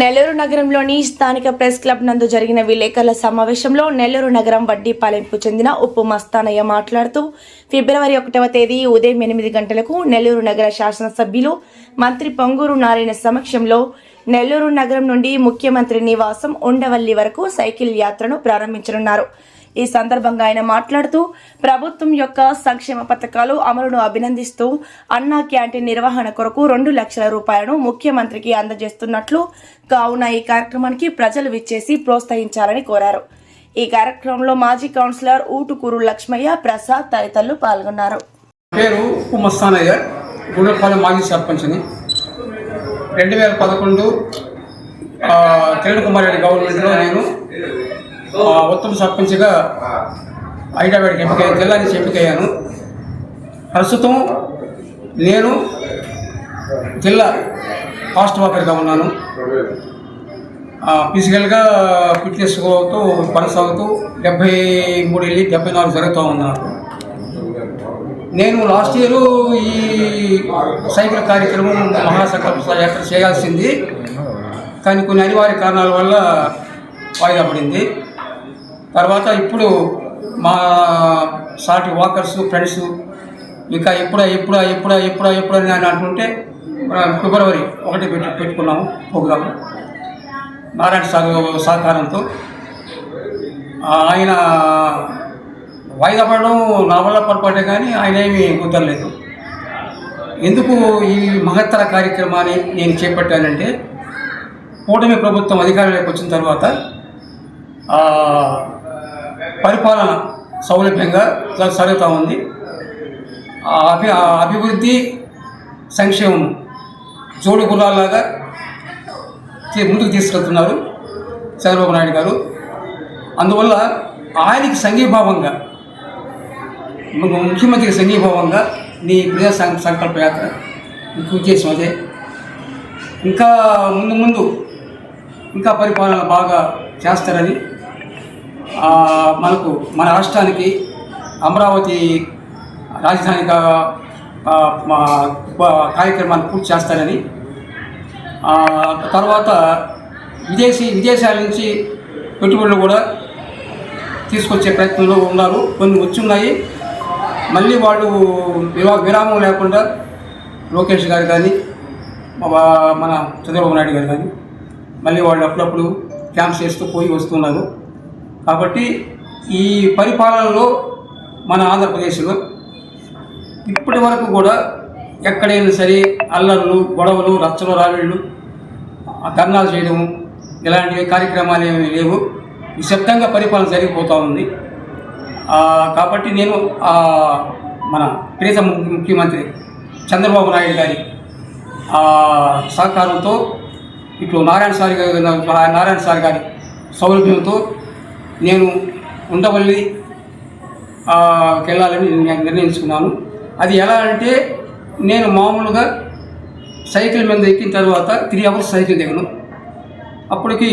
నెల్లూరు నగరంలోని స్థానిక press club నందు జరిగిన విలేకరుల సమావేశంలో నెల్లూరు నగరం వడ్డీపాలెంకు చెందిన ఉప్పు మస్తానయ్య మాట్లాడుతూ ఫిబ్రవరి 1వ తేదీ ఉదయం 8 గంటలకు నెల్లూరు నగర శాసనసభ్యులు మంత్రి పొంగూరు నారాయణ సమక్షంలో నెల్లూరు నగరం నుండి ముఖ్యమంత్రి నివాసం ఉండవల్లి వరకు సైకిల్ యాత్రను ప్రారంభించనున్నారు. ఈ సందర్భంగా ఆయన మాట్లాడుతూ ప్రభుత్వం యొక్క సంక్షేమ పథకాలు అమలును అభినందిస్తూ అన్నా క్యాంటీన్ నిర్వహణ కొరకు 2 లక్షల రూపాయలను ముఖ్యమంత్రికి అందజేస్తున్నట్లు కావున ఈ కార్యక్రమానికి ప్రజలు విచ్చేసి ప్రోత్సహించాలని కోరారు. ఈ కార్యక్రమంలో మాజీ కౌన్సిలర్ ఊటుకూరు లక్ష్మయ్య, ప్రసాద్ తదితరులు పాల్గొన్నారు. పేరు ఉప్పు మస్తానయ్య, గుండెపాలెం మాజీ సర్పంచ్ని. 2011 కిరణ్ కుమార్ రెడ్డి గవర్నమెంట్లో నేను ఉత్తమ సర్పంచ్గా హైదరాబాద్కి జిల్లా నుంచి ఎంపికయ్యాను. ప్రస్తుతం నేను జిల్లా ఫాస్ట్ వాకర్గా ఉన్నాను. ఫిజికల్గా ఫిట్నెస్తో కొనసాగుతూ 73-74 జరుగుతూ ఉన్నాను. నేను లాస్ట్ ఇయర్ ఈ సైకిల్ కార్యక్రమం మహాసంకల్ప యాత్ర చేయాల్సింది, కానీ కొన్ని అనివార్య కారణాల వల్ల వాయిదా పడింది. తర్వాత ఇప్పుడు మా సాటి వాకర్స్ ఫ్రెండ్స్ ఇంకా ఎప్పుడా అని అంటుంటే ఫిబ్రవరి 1 పెట్టుకున్నాము ప్రోగ్రాము నారాయణ సార్ సహకారంతో. ఆయన వాయిదా పడడం నా వల్ల పొరపాటే, కానీ ఆయన ఏమీ కుదరలేదు. ఎందుకు ఈ మహత్తర కార్యక్రమాన్ని నేను చేపట్టానంటే, కూటమి ప్రభుత్వం అధికారంలోకి వచ్చిన తర్వాత పరిపాలన సౌలభ్యంగా సాగుతూ ఉంది. అభివృద్ధి సంక్షేమం జోడు గుర్రాలాగా ముందుకు తీసుకెళ్తున్నారు చంద్రబాబు నాయుడు గారు. అందువల్ల ఆయనకి సంఘీభావంగా, ముఖ్యమంత్రికి సంఘీభావంగా నీ ప్రజా సంకల్ప యాత్ర ఉద్దేశం అదే. ఇంకా ముందు ఇంకా పరిపాలన బాగా చేస్తారని, మన రాష్ట్రానికి అమరావతి రాజధానిగా కార్యక్రమాన్ని పూర్తి చేస్తారని, తర్వాత విదేశాల నుంచి పెట్టుబడులు కూడా తీసుకొచ్చే ప్రయత్నంలో ఉన్నారు. కొన్ని వచ్చున్నాయి, మళ్ళీ వాళ్ళు విరామం లేకుండా లోకేష్ గారు కానీ మన చంద్రబాబు నాయుడు గారు కానీ మళ్ళీ వాళ్ళు అప్పుడప్పుడు క్యాంప్స్ చేస్తూ పోయి వస్తున్నారు. కాబట్టి ఈ పరిపాలనలో మన ఆంధ్రప్రదేశ్లో ఇప్పటి వరకు కూడా ఎక్కడైనా సరే అల్లర్లు, గొడవలు, రచ్చలు, రావిళ్ళు, ధర్నాలు చేయడము ఇలాంటి కార్యక్రమాలు ఏమీ లేవు. నిశ్శబ్దంగా పరిపాలన జరిగిపోతూ ఉంది. కాబట్టి నేను మన ప్రియతమ ముఖ్యమంత్రి చంద్రబాబు నాయుడు గారి సహకారంతో ఇట్లు నారాయణ సార్ గారి సౌలభ్యంతో నేను ఉండవల్లి వెళ్ళాలని నిర్ణయించుకున్నాను. అది ఎలా అంటే, నేను మామూలుగా సైకిల్ మీద ఎక్కిన తర్వాత 3 అవర్స్ సైకిల్ దిగను. అప్పటికి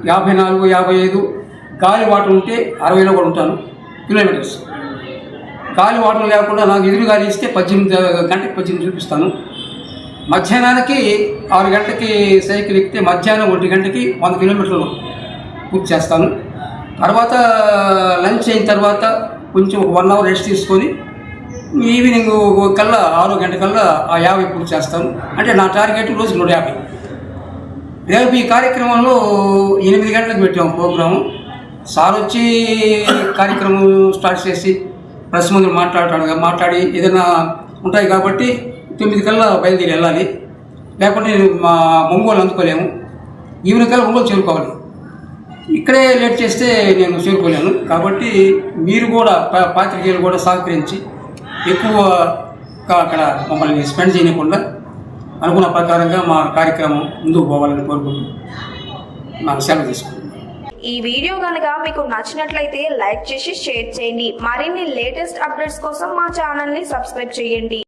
54, 55 గాలి వాటర్ ఉంటే 60లో కూడా ఉంటాను కిలోమీటర్స్. గాలి వాటర్ లేకుండా నాకు ఎదురు గాలి ఇస్తే 18 చూపిస్తాను. మధ్యాహ్నానికి 6 గంటలకి సైకిల్ ఎక్కితే మధ్యాహ్నం 1 గంటకి 100 కిలోమీటర్లు పూర్తి చేస్తాను. తర్వాత లంచ్ అయిన తర్వాత కొంచెం 1 అవర్ రెస్ట్ తీసుకొని ఈవినింగ్ కల్లా 6 గంటకల్లా 50 పూర్తి చేస్తాను. అంటే నా టార్గెట్ రోజుకి 150. రేపు ఈ కార్యక్రమంలో 8 గంటలకు పెట్టాము ప్రోగ్రాము. సార్ వచ్చి కార్యక్రమం స్టార్ట్ చేసి ప్రెస్ ముందు మాట్లాడి ఏదైనా ఉంటాయి కాబట్టి 9 కల్లా బయలుదేరి వెళ్ళాలి. లేకుంటే మా ఒంగోలు అందుకోలేము. ఈవినింగ్ కల్లా ఒంగోలు చేరుకోవాలి. ఇక్కడే లేట్ చేస్తే నేను చేరుకోలేను. కాబట్టి మీరు కూడా పాత్రికేయులు కూడా సహకరించి ఎక్కువగా అక్కడ మమ్మల్ని స్పెండ్ చేయకుండా అనుకున్న ప్రకారంగా మా కార్యక్రమం ముందుకు పోవాలని కోరుకుంటూ నాకు సెలవు తీసుకుంటాను. ఈ వీడియో కనుక మీకు నచ్చినట్లయితే లైక్ చేసి షేర్ చేయండి. మరిన్ని లేటెస్ట్ అప్డేట్స్ కోసం మా ఛానల్ని సబ్స్క్రైబ్ చేయండి.